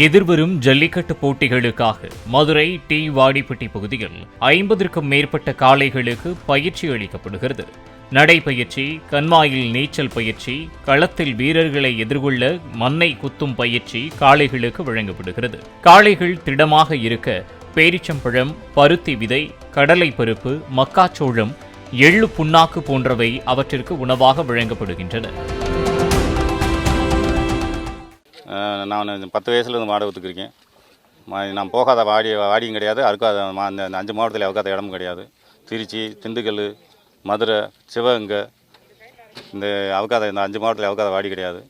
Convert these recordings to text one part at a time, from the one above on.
எதிர்வரும் ஜல்லிக்கட்டு போட்டிகளுக்காக மதுரை டி வாடிப்பட்டி பகுதியில் 50க்கும் மேற்பட்ட காளைகளுக்கு பயிற்சி அளிக்கப்படுகிறது. நடைப்பயிற்சி, கண்மாயில் நீச்சல் பயிற்சி, களத்தில் வீரர்களை எதிர்கொள்ள மண்ணை குத்தும் பயிற்சி காளைகளுக்கு வழங்கப்படுகிறது. காளைகள் திடமாக இருக்க பேரிச்சம்பழம், பருத்தி விதை, கடலை பருப்பு, மக்காச்சோளம், எள்ளு புண்ணாக்கு போன்றவை அவற்றிற்கு உணவாக வழங்கப்படுகின்றன. நான் 10 வயசுலேருந்து மாடு ஊற்றுக்கிருக்கேன். நான் போகாத வாடியும் கிடையாது, அறுக்காத அந்த 5 மாவட்டத்தில் அவுக்காத இடமும் கிடையாது. திருச்சி, திண்டுக்கல், மதுரை, சிவகங்கை, இந்த அவுக்காத இந்த 5 மாவட்டத்தில் அவுக்காத வாடி கிடையாது.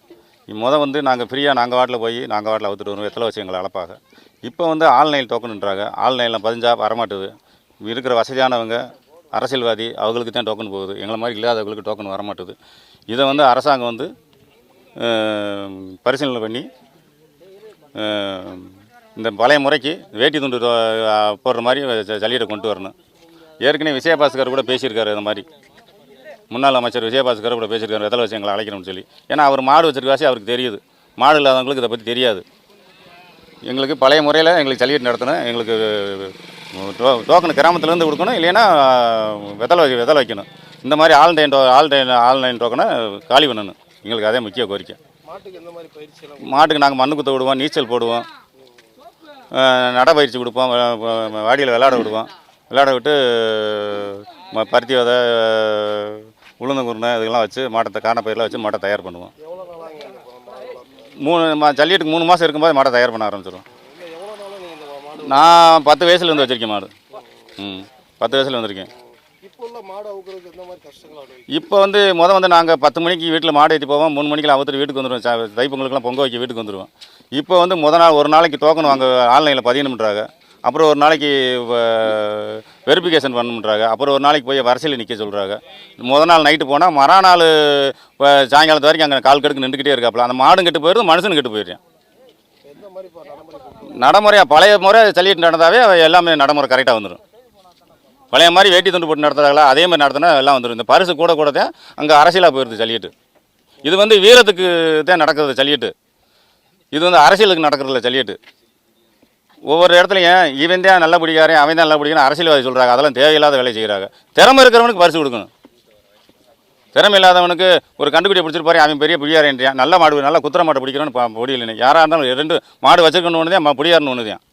வந்து நாங்கள் ஃப்ரீயாக நாங்கள் வாட்டில் போய் நாங்கள் வாட்டில் அவுத்துட்டு வருவோம். எத்தனை வச்சு எங்களை அளப்பாங்க. இப்போ ஆன்லைன் டோக்கனுன்றாங்க. ஆன்லைனில் பதிஞ்சா வரமாட்டுது. இருக்கிற வசதியானவங்க அரசியல்வாதி அவங்களுக்கு தான் டோக்கன் போகுது. எங்களை மாதிரி இல்லாதவங்களுக்கு டோக்கன் வரமாட்டுது. இதை அரசாங்கம் பரிசீலனை பண்ணி இந்த பழைய முறைக்கு வேட்டி துண்டு போடுற மாதிரி ஜல்லிக்கட்டை கொண்டு வரணும். ஏற்கனவே விஜயபாஸ்கர் கூட பேசியிருக்காரு. இந்த மாதிரி முன்னாள் அமைச்சர் விஜயபாஸ்கர் கூட பேசியிருக்காரு, வெத்தலை வச்சு எங்களை அழைக்கணும்னு சொல்லி. ஏன்னா அவர் மாடு வச்சிருக்க வாசி அவருக்கு தெரியுது. மாடு இல்லாதவங்களுக்கு இதை பற்றி தெரியாது. எங்களுக்கு பழைய முறையில் எங்களுக்கு ஜல்லிக்கட்டு நடத்தணும். எங்களுக்கு டோக்கன் கிராமத்துலேருந்து கொடுக்கணும், இல்லைன்னா வெத்தலை வைக்கணும். இந்த மாதிரி ஆன்லைன் டோக்கனை காலி பண்ணணும். எங்களுக்கு அதே முக்கிய கோரிக்கை. மாட்டுக்கு நாங்கள் மண்ணு குத்த விடுவோம், நீச்சல் போடுவோம், நடைப்பயிற்சி கொடுப்போம், வாடியில் விளையாட விடுவோம். விளையாட விட்டு பருத்தி விதை, உளுந்தங்குருணை இதெல்லாம் வச்சு மாட்டை காணப்பயிரெலாம் வச்சு மாட்டை தயார் பண்ணுவோம். ஜல்லிக்கட்டுக்கு 3 மாதம் இருக்கும்போது மாட்டை தயார் பண்ண ஆரம்பிச்சிடுவோம். நான் 10 வயசுலேருந்து வச்சுருக்கேன் மாடு. 10 வயசில் வந்திருக்கேன். இப்போ நாங்கள் 10 மணிக்கு வீட்டில் மாடு ஏற்றி போவோம். 3 மணிக்கெலாம் அவுத்துட்டு வீட்டுக்கு வந்துடுவோம். தைப்பொங்கலுக்குலாம் பொங்க வைக்க வீட்டுக்கு வந்துடுவோம். இப்போ ஒரு நாளைக்கு டோக்கன் வாங்க ஆன்லைனில் பதியணுன்றாங்க. அப்புறம் ஒரு நாளைக்கு வெரிஃபிகேஷன் பண்ணணுன்றாங்க. அப்புறம் ஒரு நாளைக்கு போய் அரசியல் நிற்க சொல்கிறாங்க. நாள் நைட்டு போனால் மறுநாள் சாயங்காலத்து வரைக்கும் அங்கே கால் கடுக்கு நின்றுக்கிட்டே இருக்காப்புல. அந்த மாடும் கெட்டு போயிடுது, மனுஷனும் கெட்டு போயிடுறேன். நடைமுறையாக பழைய முறை ஜல்லிக்கட்டு நடந்தாவே எல்லாமே நடைமுறை கரெக்டாக வந்துடும். பழைய மாதிரி வேட்டி துண்டு போட்டு நடத்துறாங்களா, அதே மாதிரி நடத்தினா எல்லாம் வந்துடும். இந்த பரிசு கூட தான் அங்கே அரசியலாக போயிடுது ஜல்லிக்கட்டு. இது வீரத்துக்கு தான் நடக்கிறது ஜல்லிக்கட்டு. இது அரசியலுக்கு நடக்கிறதில்ல ஜல்லிக்கட்டு. ஒவ்வொரு இடத்துலையும் இவன் தான் நல்ல பிடிக்காரன், அவன் தான் நல்லா பிடிக்காரன் அரசியல்வாதி சொல்கிறாங்க. அதெல்லாம் தேவையில்லாத வேலை செய்கிறாங்க. திறமை இருக்கிறவனுக்கு பரிசு கொடுக்கணும். திறமை இல்லாதவனுக்கு ஒரு கண்டுபிடியை பிடிச்சிட்டு போகிறேன், அவன் பெரிய பிடியாரேன்றியான். நல்ல மாடு, நல்லா குத்துற மாட்டை பிடிக்கிறோன்னு பொடியில் யாராக இருந்தாலும் 2 மாடு வச்சுருக்கணுன்னு தான் பிடியாருன்னு ஒன்று தான்.